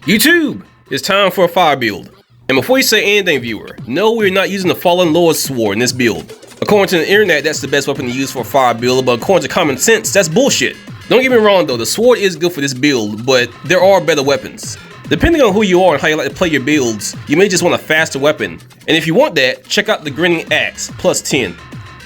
YouTube, it's time for a fire build. And before you say anything, viewer, no, we're not using the Fallen Lord's Sword in this build. According to the internet, that's the best weapon to use for a fire build, but according to common sense, that's bullshit. Don't get me wrong though, the sword is good for this build, but there are better weapons. Depending on who you are and how you like to play your builds, you may just want a faster weapon. And if you want that, check out the Grinning Axe, plus 10.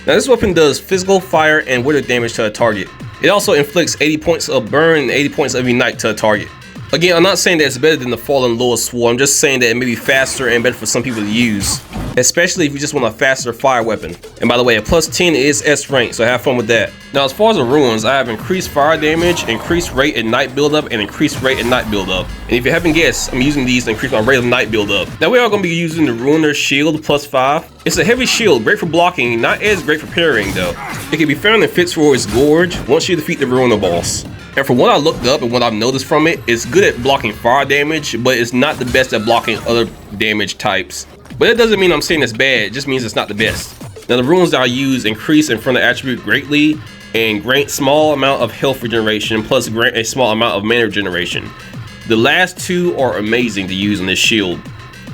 Now this weapon does physical, fire, and wither damage to a target. It also inflicts 80 points of burn and 80 points of ignite to a target. Again, I'm not saying that it's better than the Fallen Lord's Sword, I'm just saying that it may be faster and better for some people to use. Especially if you just want a faster fire weapon. And by the way, a plus 10 is S rank, so have fun with that. Now as far as the runes, I have increased fire damage, increased rate and night buildup, and increased rate and night buildup. And if you haven't guessed, I'm using these to increase my rate of night buildup. Now we are going to be using the Ruiner Shield plus 5. It's a heavy shield, great for blocking, not as great for parrying though. It can be found in Fitzroy's Gorge once you defeat the Ruiner boss. And from what I looked up and what I've noticed from it, it's good at blocking fire damage, but it's not the best at blocking other damage types. But that doesn't mean I'm saying it's bad, it just means it's not the best. Now the runes that I use increase Inferno attribute greatly and grant small amount of health regeneration plus grant a small amount of mana regeneration. The last two are amazing to use on this shield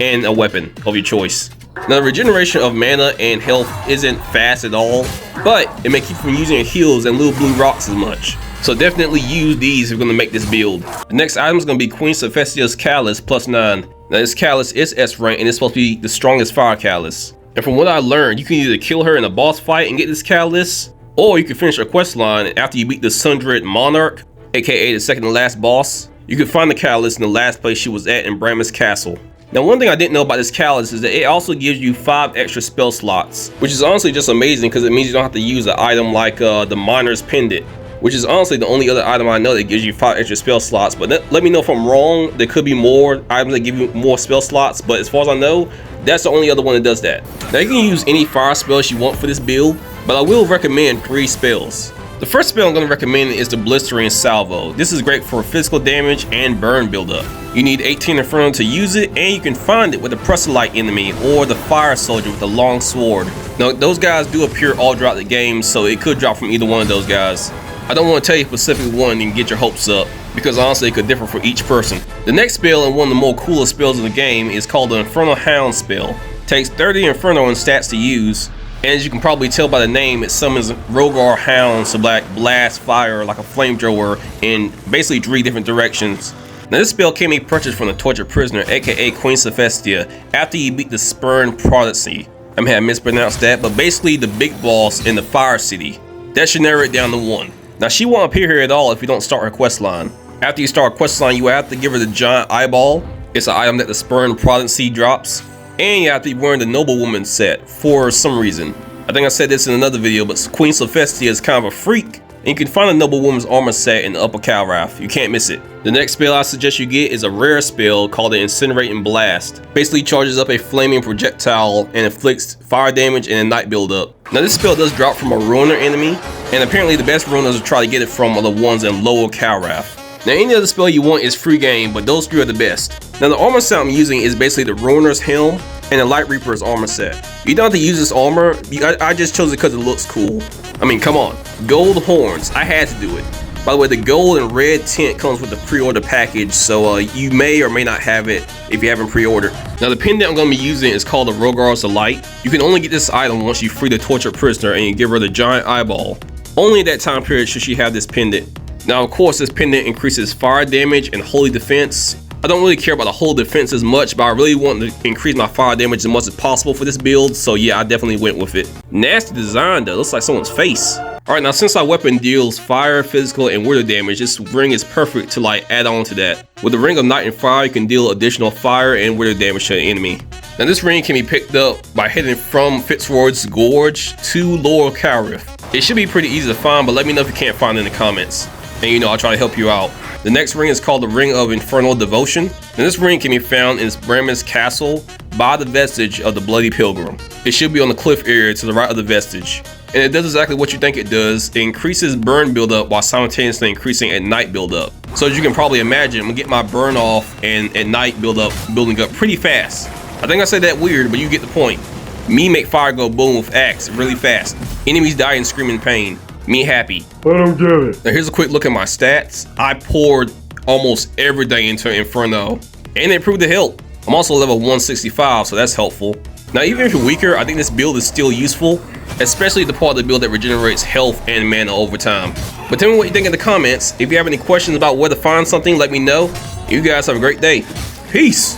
and a weapon of your choice. Now the regeneration of mana and health isn't fast at all, but it may keep you from using your heals and little blue rocks as much. So definitely use these if you're going to make this build. The next item is going to be Queen Sophestia's Callus plus 9. Now this Callus is S rank and it's supposed to be the strongest fire Callus. And from what I learned, you can either kill her in a boss fight and get this Callus, or you can finish her quest line after you beat the Sundred Monarch, aka the second to last boss. You can find the Callus in the last place she was at in Brammus Castle. Now one thing I didn't know about this Callus is that it also gives you 5 extra spell slots, which is honestly just amazing because it means you don't have to use an item like the Miner's Pendant, which is honestly the only other item I know that gives you 5 extra spell slots. But let me know if I'm wrong. There could be more items that give you more spell slots, but as far as I know, that's the only other one that does that. Now you can use any fire spells you want for this build, but I will recommend 3 spells. The first spell I'm going to recommend is the Blistering Salvo. This is great for physical damage and burn buildup. You need 18 Inferno to use it, and you can find it with the Proselyte enemy or the Fire Soldier with the long sword. Now those guys do appear all throughout the game, so it could drop from either one of those guys. I don't want to tell you a specific one and get your hopes up, because honestly it could differ for each person. The next spell, and one of the more coolest spells in the game, is called the Infernal Hound spell. Takes 30 Inferno in stats to use, and as you can probably tell by the name, it summons Rogar hounds to blast fire like a flamethrower in basically 3 different directions. Now this spell can be purchased from the tortured prisoner, aka Queen Sophestia, after you beat the Spurned Prodigy. I may have mispronounced that, but basically the big boss in the Fire City. That should narrow it down to 1. Now she won't appear here at all if you don't start her quest line. After you start her quest line, you have to give her the giant eyeball. It's an item that the Spurned Prodigy drops. And you have to be wearing the Noblewoman set for some reason. I think I said this in another video, but Queen Sophestia is kind of a freak. And you can find the Noblewoman's armor set in the Upper Calrath. You can't miss it. The next spell I suggest you get is a rare spell called the Incinerating Blast. Basically charges up a flaming projectile and inflicts fire damage and a night buildup. Now this spell does drop from a Ruiner enemy, and apparently the best runners to try to get it from are the ones in Lower Calrath. Now any other spell you want is free game, but those 3 are the best. Now the armor set I'm using is basically the Ruiner's Helm and the Light Reaper's armor set. You don't have to use this armor, I just chose it because it looks cool. I mean, come on, gold horns, I had to do it. By the way, the gold and red tint comes with the pre-order package, so you may or may not have it if you haven't pre-ordered. Now the pendant I'm going to be using is called the Rogar's Delight. You can only get this item once you free the tortured prisoner and you give her the giant eyeball. Only at that time period should she have this pendant. Now of course this pendant increases fire damage and holy defense. I don't really care about the whole defense as much, but I really want to increase my fire damage as much as possible for this build, so yeah, I definitely went with it. Nasty design though, looks like someone's face. Alright, now since our weapon deals fire, physical, and wither damage, this ring is perfect to like add on to that. With the Ring of Night and Fire, you can deal additional fire and wither damage to the enemy. Now this ring can be picked up by heading from Fitzroy's Gorge to Lower Calrath. It should be pretty easy to find, but let me know if you can't find it in the comments. And you know, I'll try to help you out. The next ring is called the Ring of Infernal Devotion. And this ring can be found in Brammus Castle by the vestige of the Bloody Pilgrim. It should be on the cliff area to the right of the vestige. And it does exactly what you think it does. It increases burn buildup while simultaneously increasing at night buildup. So as you can probably imagine, I'm gonna get my burn off and at night buildup building up pretty fast. I think I said that weird, but you get the point. Me make fire go boom with axe really fast. Enemies die in screaming pain. Me happy. I don't get it. Now here's a quick look at my stats. I poured almost everything into Inferno. and they improved the health. I'm also level 165, so that's helpful. Now even if you're weaker, I think this build is still useful, especially the part of the build that regenerates health and mana over time. But tell me what you think in the comments. If you have any questions about where to find something, let me know. You guys have a great day. Peace!